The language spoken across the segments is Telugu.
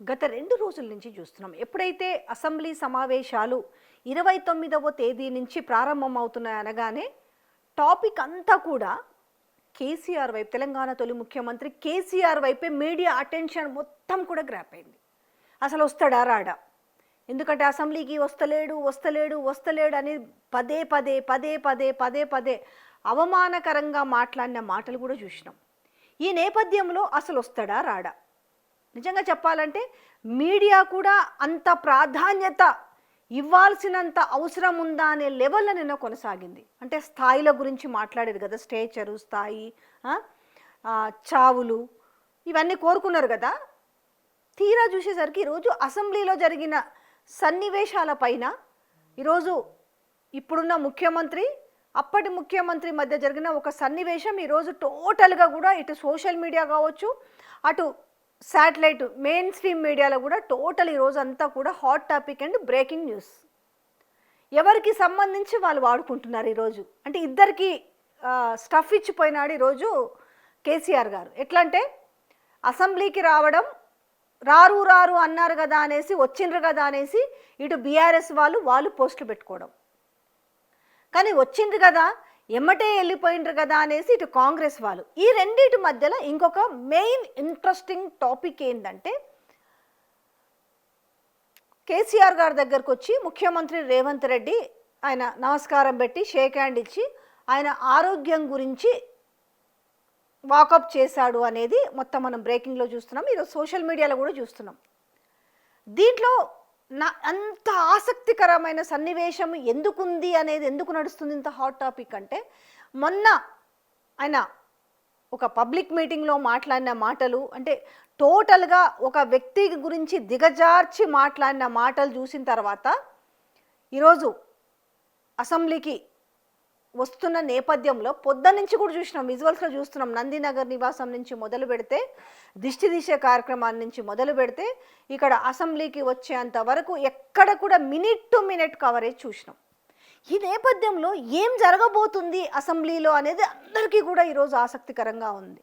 గత 2 రోజుల నుంచి చూస్తున్నాం. ఎప్పుడైతే అసెంబ్లీ సమావేశాలు 29వ తేదీ నుంచి ప్రారంభమవుతున్నాయి అనగానే టాపిక్ అంతా కూడా కేసీఆర్ వైపు, తెలంగాణ తొలి ముఖ్యమంత్రి కేసీఆర్ వైపే మీడియా అటెన్షన్ మొత్తం కూడా గ్రాప్ అయింది. అసలు వస్తాడా రాడా? ఎందుకంటే అసెంబ్లీకి వస్తలేడు వస్తలేడు వస్తలేడు అని పదే పదే పదే పదే పదే పదే అవమానకరంగా మాట్లాడిన మాటలు కూడా చూసినాం. ఈ నేపథ్యంలో అసలు వస్తాడా రాడా? నిజంగా చెప్పాలంటే మీడియా కూడా అంత ప్రాధాన్యత ఇవ్వాల్సినంత అవసరం ఉందా అనే లెవెల్లో నిన్న కొనసాగింది. అంటే స్థాయిల గురించి మాట్లాడారు కదా, స్టేచరు స్థాయి, చావులు ఇవన్నీ కోరుకున్నారు కదా. తీరా చూసేసరికి ఈరోజు అసెంబ్లీలో జరిగిన సన్నివేశాలపైన ఈరోజు ఇప్పుడున్న ముఖ్యమంత్రి అప్పటి ముఖ్యమంత్రి మధ్య జరిగిన ఒక సన్నివేశం ఈరోజు టోటల్గా కూడా ఇటు సోషల్ మీడియా కావచ్చు, అటు శాటిలైట్ మెయిన్ స్ట్రీమ్ మీడియాలో కూడా టోటల్ ఈరోజు అంతా కూడా hot topic and breaking news. ఎవరికి సంబంధించి వాళ్ళు వాడుకుంటున్నారు ఈరోజు. అంటే ఇద్దరికి స్టఫ్ ఇచ్చిపోయినాడు ఈరోజు కేసీఆర్ గారు. ఎట్లా అంటే అసెంబ్లీకి రావడం, రారు రారు అన్నారు కదా అనేసి, వచ్చిండ్రు కదా అనేసి ఇటు బీఆర్ఎస్ వాళ్ళు పోస్టులు పెట్టుకోవడం, కానీ వచ్చిండ్రు కదా ఎమ్మటే వెళ్ళిపోయిండ్రు కదా అనేసి ఇటు కాంగ్రెస్ వాళ్ళు. ఈ రెండింటి మధ్యలో ఇంకొక మెయిన్ ఇంట్రెస్టింగ్ టాపిక్ ఏంటంటే, కేసీఆర్ గారి దగ్గరకు వచ్చి ముఖ్యమంత్రి రేవంత్ రెడ్డి ఆయన నమస్కారం పెట్టి షేక్ హ్యాండ్ ఇచ్చి ఆయన ఆరోగ్యం గురించి వాకప్ చేశాడు అనేది మొత్తం మనం బ్రేకింగ్లో చూస్తున్నాం, ఈరోజు సోషల్ మీడియాలో కూడా చూస్తున్నాం. దీంట్లో అంత ఆసక్తికరమైన సన్నివేశం ఎందుకుంది అనేది, ఎందుకు నడుస్తుంది ఇంత హాట్ టాపిక్ అంటే, మొన్న ఆయన ఒక పబ్లిక్ మీటింగ్లో మాట్లాడిన మాటలు, అంటే టోటల్గా ఒక వ్యక్తి గురించి దిగజార్చి మాట్లాడిన మాటలు చూసిన తర్వాత ఈరోజు అసెంబ్లీకి వస్తున్న నేపథ్యంలో పొద్దున్నుంచి కూడా చూసినాం, విజువల్స్లో చూస్తున్నాం. నందినగర్ నివాసం నుంచి మొదలు పెడితే, దిష్టి తీసే కార్యక్రమాల నుంచి మొదలు పెడితే ఇక్కడ అసెంబ్లీకి వచ్చేంత వరకు ఎక్కడ కూడా మినిట్ టు మినిట్ కవరేజ్ చూసినాం. ఈ నేపథ్యంలో ఏం జరగబోతుంది అసెంబ్లీలో అనేది అందరికీ కూడా ఈరోజు ఆసక్తికరంగా ఉంది.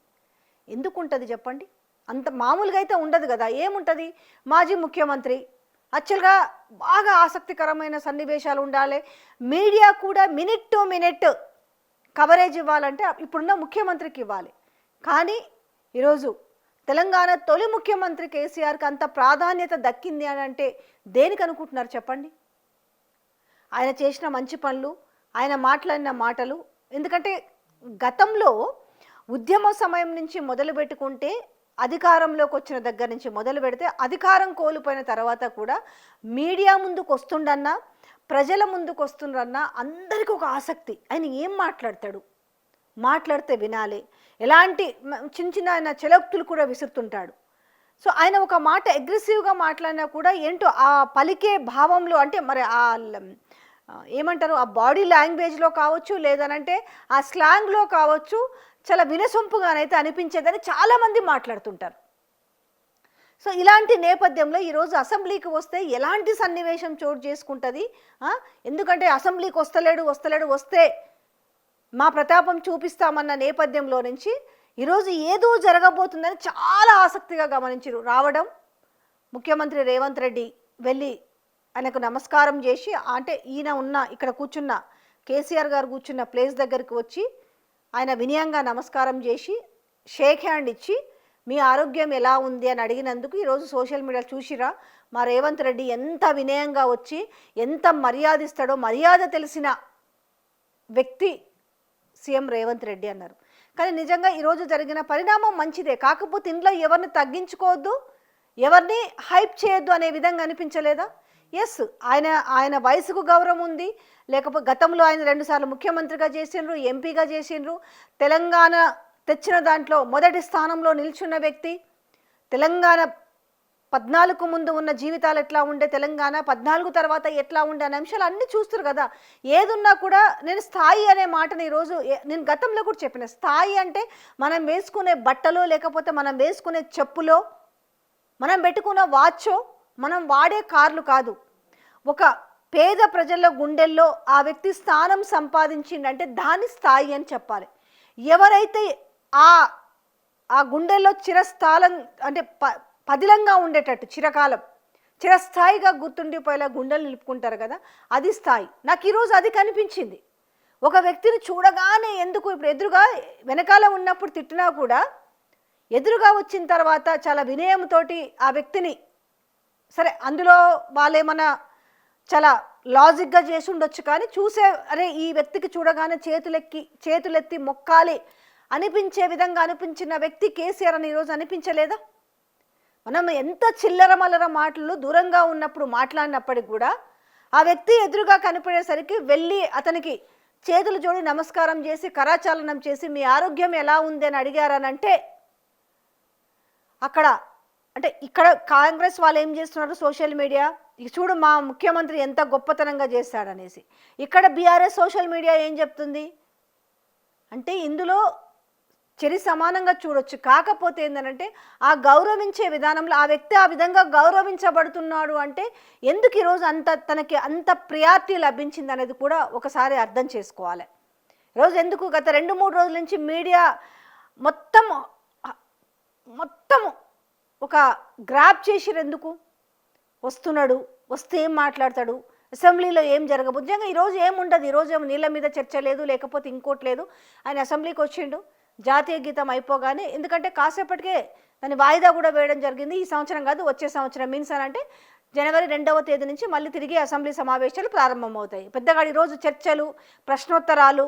ఎందుకుంటుంది చెప్పండి? అంత మామూలుగా అయితే ఉండదు కదా. ఏముంటుంది? మాజీ ముఖ్యమంత్రి యాక్చువల్గా బాగా ఆసక్తికరమైన సన్నివేశాలు ఉండాలి, మీడియా కూడా మినిట్ టు మినిట్ కవరేజ్ ఇవ్వాలంటే ఇప్పుడున్న ముఖ్యమంత్రికి ఇవ్వాలి. కానీ ఈరోజు తెలంగాణ తొలి ముఖ్యమంత్రి కేసీఆర్కి అంత ప్రాధాన్యత దక్కింది అని అంటే దేనికి అనుకుంటున్నారు చెప్పండి? ఆయన చేసిన మంచి పనులు, ఆయన మాట్లాడిన మాటలు. ఎందుకంటే గతంలో ఉద్యమ సమయం నుంచి మొదలు పెట్టుకుంటే, అధికారంలోకి వచ్చిన దగ్గర నుంచి మొదలు పెడితే, అధికారం కోల్పోయిన తర్వాత కూడా మీడియా ముందుకు వస్తుండన్నా, ప్రజల ముందుకు వస్తుండన్నా అందరికీ ఒక ఆసక్తి. ఆయన ఏం మాట్లాడతాడు, మాట్లాడితే వినాలి, ఎలాంటి చిన్న చిన్న ఆయన చెలక్తులు కూడా విసురుతుంటాడు. సో ఆయన ఒక మాట అగ్రెసివ్గా మాట్లాడినా కూడా ఏంటో ఆ పలికే భావంలో, అంటే మరి ఆ ఏమంటారు, ఆ బాడీ లాంగ్వేజ్లో కావచ్చు, లేదనంటే ఆ స్లాంగ్లో కావచ్చు, చాలా వినసొంపుగానైతే అనిపించేదని చాలామంది మాట్లాడుతుంటారు. సో ఇలాంటి నేపథ్యంలో ఈరోజు అసెంబ్లీకి వస్తే ఎలాంటి సన్నివేశం చోటు చేసుకుంటుంది? ఎందుకంటే అసెంబ్లీకి వస్తలేడు, వస్తే మా ప్రతాపం చూపిస్తామన్న నేపథ్యంలో నుంచి ఈరోజు ఏదో జరగబోతుందని చాలా ఆసక్తిగా గమనించారు. రావడం, ముఖ్యమంత్రి రేవంత్ రెడ్డి వెళ్ళి ఆయనకు నమస్కారం చేసి, అంటే ఈయన ఉన్న ఇక్కడ కూర్చున్న కేసీఆర్ గారు కూర్చున్న ప్లేస్ దగ్గరికి వచ్చి ఆయన వినయంగా నమస్కారం చేసి షేక్ హ్యాండ్ ఇచ్చి మీ ఆరోగ్యం ఎలా ఉంది అని అడిగినందుకు ఈరోజు సోషల్ మీడియా చూసిరా మా రేవంత్ రెడ్డి ఎంత వినయంగా వచ్చి ఎంత మర్యాద ఇస్తాడో, మర్యాద తెలిసిన వ్యక్తి సీఎం రేవంత్ రెడ్డి అన్నారు. కానీ నిజంగా ఈరోజు జరిగిన పరిణామం మంచిదే. కాకపోతే ఇంట్లో ఎవరిని తగ్గించుకోవద్దు, ఎవరిని హైప్ చేయొద్దు అనే విధంగా అనిపించలేదా? ఎస్, ఆయన వయసుకు గౌరవం ఉంది. లేకపోతే గతంలో ఆయన 2 సార్లు ముఖ్యమంత్రిగా చేసిండ్రు, ఎంపీగా చేసిండ్రు. తెలంగాణ తెచ్చిన దాంట్లో మొదటి స్థానంలో నిల్చున్న వ్యక్తి. తెలంగాణ 14 ముందు ఉన్న జీవితాలు ఎట్లా ఉండే, తెలంగాణ 14 తర్వాత ఎట్లా ఉండే అనే అంశాలు అన్నీ చూస్తారు కదా. ఏదున్నా కూడా నేను స్థాయి అనే మాటని ఈరోజు నేను గతంలో కూడా చెప్పిన, స్థాయి అంటే మనం వేసుకునే బట్టలో, లేకపోతే మనం వేసుకునే చెప్పులో, మనం పెట్టుకున్న వాచో, మనం వాడే కార్లు కాదు. ఒక పేద ప్రజల గుండెల్లో ఆ వ్యక్తి స్థానం సంపాదించిందంటే దాని స్థాయి అని చెప్పాలి. ఎవరైతే ఆ గుండెల్లో చిరస్థానం అంటే పదిలంగా ఉండేటట్టు చిరకాలం చిరస్థాయిగా గుర్తుండిపోయేలా గుండెలు నిలుపుకుంటారు కదా, అది స్థాయి. నాకు ఈరోజు అది కనిపించింది. ఒక వ్యక్తిని చూడగానే ఎందుకు ఇప్పుడు ఎదురుగా వెనకాల ఉన్నప్పుడు తిట్టినా కూడా ఎదురుగా వచ్చిన తర్వాత చాలా వినయంతో ఆ వ్యక్తిని, సరే అందులో వాళ్ళేమన్నా చాలా లాజిక్గా చేసి ఉండొచ్చు, కానీ చూసే అరే ఈ వ్యక్తికి చూడగానే చేతులెత్తి మొక్కాలి అనిపించే విధంగా అనిపించిన వ్యక్తి కేసీఆర్ అని ఈరోజు అనిపించలేదా? మనం ఎంత చిల్లర మల్లర మాటలు దూరంగా ఉన్నప్పుడు మాట్లాడినప్పటికి కూడా ఆ వ్యక్తి ఎదురుగా కనిపడేసరికి వెళ్ళి అతనికి చేతులు జోడి నమస్కారం చేసి కరాచాలనం చేసి మీ ఆరోగ్యం ఎలా ఉంది అని అడిగారనంటే, అక్కడ అంటే ఇక్కడ కాంగ్రెస్ వాళ్ళు ఏం చేస్తున్నారు, సోషల్ మీడియా చూడు మా ముఖ్యమంత్రి ఎంత గొప్పతనంగా చేశాడనేసి. ఇక్కడ బీఆర్ఎస్ సోషల్ మీడియా ఏం చెప్తుంది అంటే ఇందులో చెరి సమానంగా చూడొచ్చు. కాకపోతే ఏంటంటే ఆ గౌరవించే విధానంలో ఆ వ్యక్తి ఆ విధంగా గౌరవించబడుతున్నాడు అంటే ఎందుకు ఈరోజు తనకి అంత ప్రియారిటీ లభించింది అనేది కూడా ఒకసారి అర్థం చేసుకోవాలి. ఈరోజు ఎందుకు గత 2-3 రోజుల నుంచి మీడియా మొత్తం ఒక గ్రాప్ చేసిరు, ఎందుకు వస్తున్నాడు, వస్తే ఏం మాట్లాడతాడు, అసెంబ్లీలో ఏం జరగబోదు. నిజంగా ఈరోజు ఏముండదు, ఈరోజు ఏమో నీళ్ళ మీద చర్చ లేదు, లేకపోతే ఇంకోటి లేదు. ఆయన అసెంబ్లీకి వచ్చిండు, జాతీయ గీతం అయిపోగానే, ఎందుకంటే కాసేపటికే దాన్ని వాయిదా కూడా వేయడం జరిగింది. ఈ సంవత్సరం కాదు వచ్చే సంవత్సరం మీన్స్ అని అంటే జనవరి 2వ తేదీ నుంచి మళ్ళీ తిరిగి అసెంబ్లీ సమావేశాలు ప్రారంభమవుతాయి. పెద్దగా ఈరోజు చర్చలు, ప్రశ్నోత్తరాలు,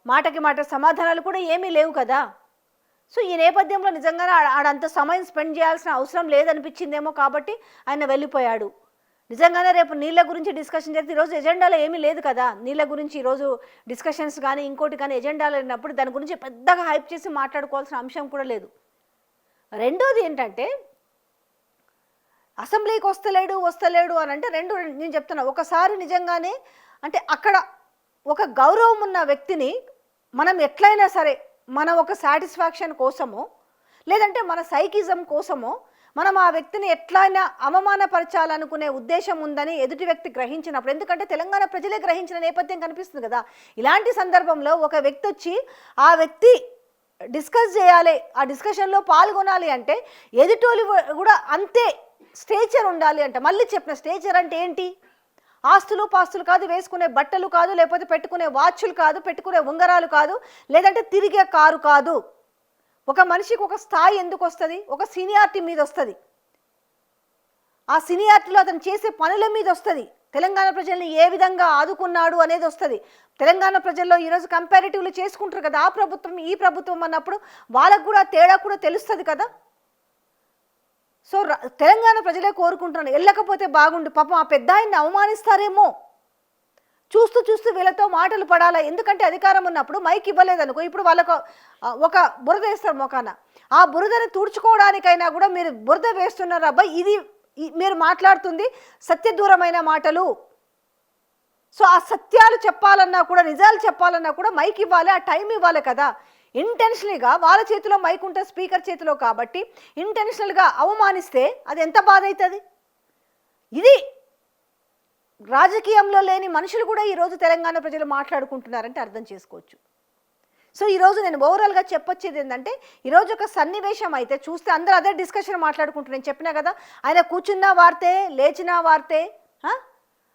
మాటకి మాట సమాధానాలు కూడా ఏమీ లేవు కదా. సో ఈ నేపథ్యంలో నిజంగానే ఆడంత సమయం స్పెండ్ చేయాల్సిన అవసరం లేదనిపించిందేమో, కాబట్టి ఆయన వెళ్ళిపోయాడు. నిజంగానే రేపు నీళ్ళ గురించి డిస్కషన్ జరిగితే ఈరోజు ఎజెండాలో ఏమీ లేదు కదా. నీళ్ళ గురించి ఈరోజు డిస్కషన్స్ కానీ ఇంకోటి కానీ ఎజెండాలో లేనప్పుడు దాని గురించి పెద్దగా హైప్ చేసి మాట్లాడుకోవాల్సిన అంశం కూడా లేదు. రెండోది ఏంటంటే అసెంబ్లీకి వస్తలేడు అని అంటే నేను చెప్తున్నా, ఒకసారి నిజంగానే అంటే అక్కడ ఒక గౌరవం ఉన్న వ్యక్తిని మనం ఎట్లయినా సరే మన ఒక సాటిస్ఫాక్షన్ కోసమో లేదంటే మన సైకిజం కోసమో మనం ఆ వ్యక్తిని ఎట్లయినా అవమానపరచాలనుకునే ఉద్దేశం ఉందని ఎదుటి వ్యక్తి గ్రహించినప్పుడు, ఎందుకంటే తెలంగాణ ప్రజలే గ్రహించిన నేపథ్యం కనిపిస్తుంది కదా. ఇలాంటి సందర్భంలో ఒక వ్యక్తి వచ్చి ఆ వ్యక్తి డిస్కస్ చేయాలి, ఆ డిస్కషన్లో పాల్గొనాలి అంటే ఎదుటోళ్ళు కూడా అంతే స్టేచర్ ఉండాలి అంట. మళ్ళీ చెప్పిన స్టేచర్ అంటే ఏంటి? ఆస్తులు పాస్తులు కాదు, వేసుకునే బట్టలు కాదు, లేకపోతే పెట్టుకునే వాచ్లు కాదు, పెట్టుకునే ఉంగరాలు కాదు, లేదంటే తిరిగే కారు కాదు. ఒక మనిషికి ఒక స్థాయి ఎందుకు వస్తుంది? ఒక సీనియారిటీ మీద వస్తుంది. ఆ సీనియారిటీలో అతను చేసే పనుల మీద వస్తుంది. తెలంగాణ ప్రజల్ని ఏ విధంగా ఆదుకున్నాడు అనేది వస్తుంది. తెలంగాణ ప్రజల్లో ఈరోజు కంపారిటివ్లు చేసుకుంటారు కదా, ఆ ప్రభుత్వం ఈ ప్రభుత్వం అన్నప్పుడు వాళ్ళకు కూడా తేడా కూడా తెలుస్తుంది కదా. సో తెలంగాణ ప్రజలే కోరుకుంటున్నాను, వెళ్ళకపోతే బాగుండు, పాపం ఆ పెద్ద ఆయన్ని అవమానిస్తారేమో, చూస్తూ వీళ్ళతో మాటలు పడాలా. ఎందుకంటే అధికారం ఉన్నప్పుడు మైక్ ఇవ్వలేదనుకో, ఇప్పుడు వాళ్ళకు ఒక బురద వేస్తారు మొకాన, ఆ బురదని తుడుచుకోవడానికైనా కూడా మీరు బురద వేస్తున్నారు. అబ్బాయి ఇది మీరు మాట్లాడుతుంది సత్యదూరమైన మాటలు. సో ఆ సత్యాలు చెప్పాలన్నా కూడా, నిజాలు చెప్పాలన్నా కూడా మైక్ ఇవ్వాలి, ఆ టైం ఇవ్వాలి కదా. ఇంటెన్షనల్గా వాళ్ళ చేతిలో మైక్ ఉంటే స్పీకర్ చేతిలో కాబట్టి ఇంటెన్షనల్గా అవమానిస్తే అది ఎంత బాధ అవుతుంది. ఇది రాజకీయంలో లేని మనుషులు కూడా ఈరోజు తెలంగాణ ప్రజలు మాట్లాడుకుంటున్నారంటే అర్థం చేసుకోవచ్చు. సో ఈరోజు నేను ఓవరాల్గా చెప్పొచ్చేది ఏంటంటే, ఈరోజు ఒక సన్నివేశం అయితే చూస్తే అందరూ అదే డిస్కషన్ మాట్లాడుకుంటున్నారు. నేను చెప్పినా కదా, ఆయన కూర్చున్నా వార్తే, లేచినా వార్తే,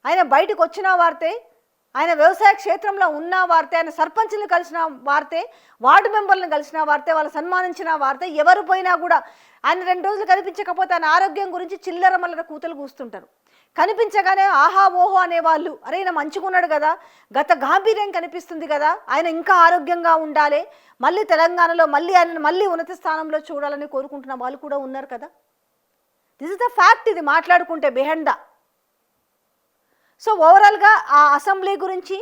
ఆయన బయటకు వచ్చినా వార్తే, ఆయన వ్యవసాయ క్షేత్రంలో ఉన్న వార్తే, ఆయన సర్పంచ్ని కలిసిన వార్తే, వార్డు మెంబర్లను కలిసిన వార్తే, వాళ్ళు సన్మానించిన వార్తే. ఎవరు పోయినా కూడా ఆయన 2 రోజులు కనిపించకపోతే ఆయన ఆరోగ్యం గురించి చిల్లర మల్లర కూతలు కూస్తుంటారు. కనిపించగానే ఆహా ఓహో అనేవాళ్ళు, అరే ఈయన మంచిగున్నాడు కదా, గత గాంభీర్యం కనిపిస్తుంది కదా, ఆయన ఇంకా ఆరోగ్యంగా ఉండాలి, మళ్ళీ తెలంగాణలో ఆయనను మళ్ళీ ఉన్నత స్థానంలో చూడాలని కోరుకుంటున్న వాళ్ళు కూడా ఉన్నారు కదా. This is the fact. ఇది మాట్లాడుకుంటే బిహైండ్ ద. సో ఓవరాల్గా ఆ అసెంబ్లీ గురించి,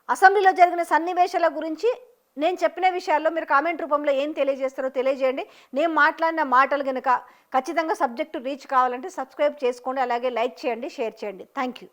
అసెంబ్లీలో జరిగిన సన్నివేశాల గురించి నేను చెప్పిన విషయాల్లో మీరు కామెంట్ రూపంలో ఏం తెలియజేస్తారో తెలియజేయండి. నేను మాట్లాడిన మాటలు కనుక ఖచ్చితంగా సబ్జెక్టు రీచ్ కావాలంటే సబ్స్క్రైబ్ చేసుకోండి, అలాగే లైక్ చేయండి, షేర్ చేయండి. Thank you.